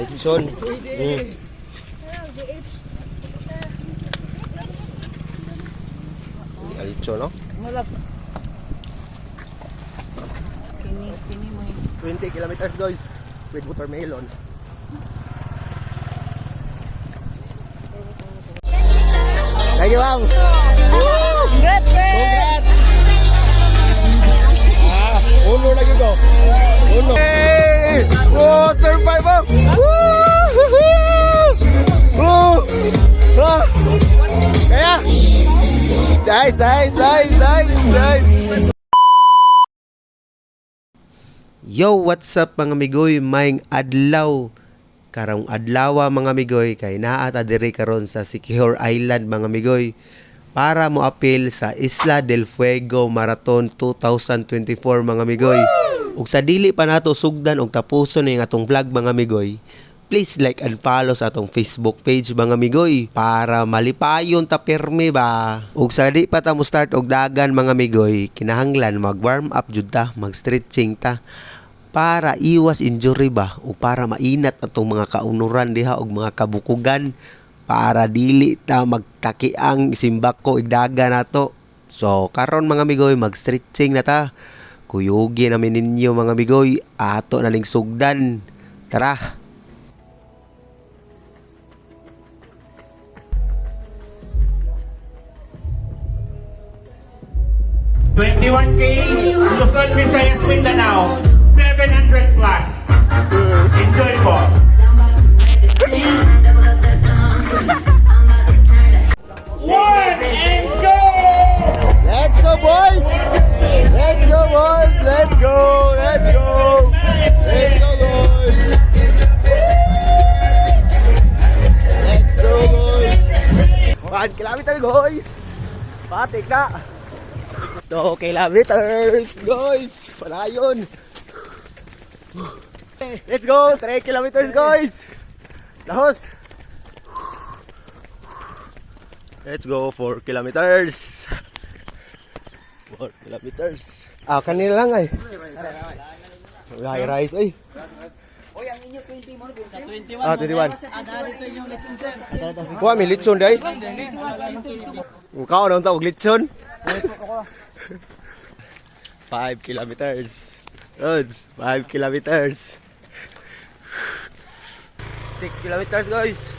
Lechon. Lechon, no? Wala pa. Kini mo yun. 20 kilometers guys with watermelon. Thank you, ma'am. Congrats, sir! Uno lagi ko. Uno. Hey! Oh, survive up! Kaya! Nice! Yo, what's up mga migoy? Maing adlaw. Karong adlaw mga migoy kay naata diri karon sa Siquijor Island mga migoy para mo apil sa Isla del Fuego Marathon 2024 mga migoy. Ug sa dili pa nato sugdan og tapuson ning atong vlog mga migoy, please like and follow sa atong Facebook page mga migoy para malipayon ta pirmi ba. Ug sa di pa ta mo start og dagan mga migoy, kinahanglan mag warm up jud ta, mag stretching ta para iwas injury ba o para mainat atong mga kaunuran diha og mga kabukugan para dili ta magkakiang simbako igdaga nato. So karon mga migoy mag stretching na ta. Kuyugi namin ninyo mga migoy, ato na ning sugdan. Tara. $21K, Luzon, Visayas, Mindanao, 700 plus. Enjoy po. One and go! Let's go boys! Let's go boys! Let's go! Let's go! Let's go boys! Let's go boys! 1 kilometer guys! Patik na! 2 kilometers guys! Palayon! Let's go! 3 kilometers guys! Lahos! Let's go 4 kilometers! 4 kilometers. Kanila lang ay. Wala rice ay. Oy, ang inyo 20 mo, 20? 21. Dito yung lechon, sir. Kuha, may lechon day. Mukha nung tawag lechon. 5 kilometers. Roads, 5 kilometers. 6 kilometers guys.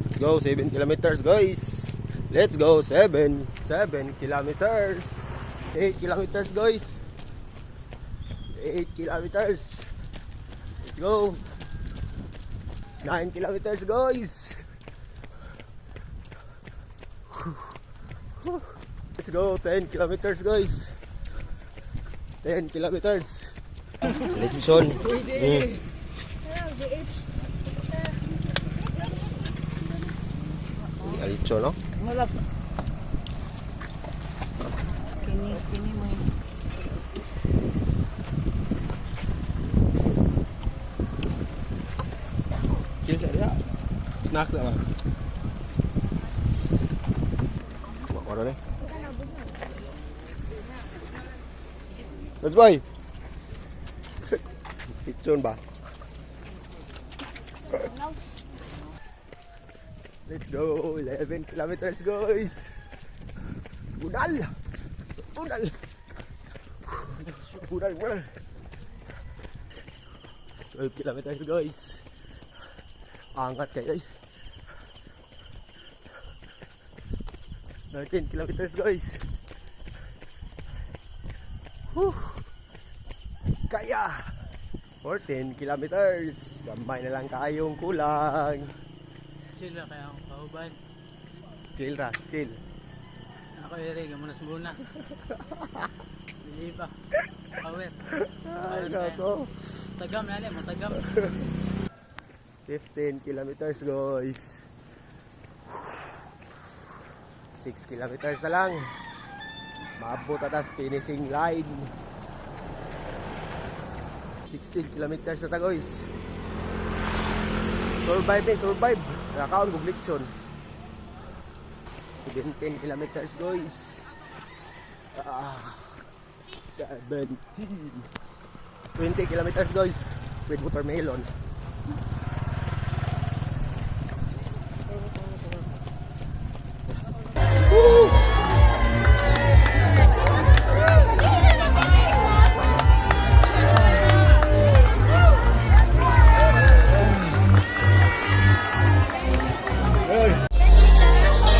Let's go 7 kilometers guys. Let's go 7 kilometers. 8 kilometers guys. 8 kilometers. Let's go 9 kilometers guys. Let's go 10 kilometers guys. 10 kilometers. Lechon. Lechon, no? Wala pa. Kini mo yun. Kira dia. Snacks apa? Buat orang ni. Let's go. Lechon ba? Let's go, 11 kilometers guys. Budal. 12 kilometers guys. Angat kayo. 13 kilometers guys. Kaya 14 kilometers. Gamay na lang kayong kulang. Chill na kaya akong kauban. Chill. Ako iri, gamunas-munas. Bili pa. Power. Ako. Tagam na niya, matagam. 15 kilometers guys. 6 kilometers na lang. Maabot atas finishing line. 16 kilometers na ta guys. Survive. Nakakaon kong lechon. 17 kilometers guys. 17. 20 kilometers guys. with watermelon. Woo!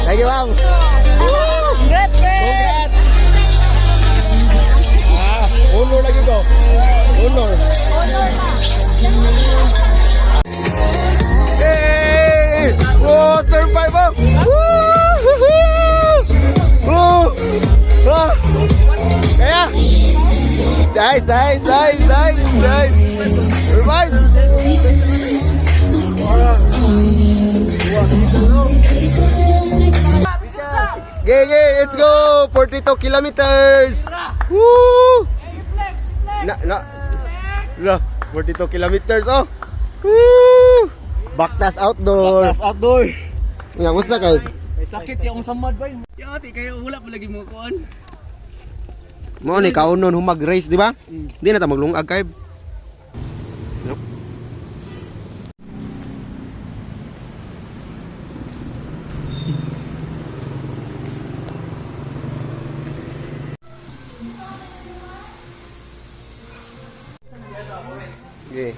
Thank you, ma'am. Congrats, sir! Honor lagi ko. Honor. Hey! Oh, survive mo! Woo! Oh! Oh! Kaya! Nice! Survive! Okay, let's go! 42 kilometers! Woo! La, 42 kilometers, oh! Woo! Baktas outdoor! Outdoor. Nga, musta kayo? May sakit yung samad ba? Yati kayo wala pa lagi mo kuan. Mo ni kaunon humag race, di ba? Di na ta maglungag kay. Okay.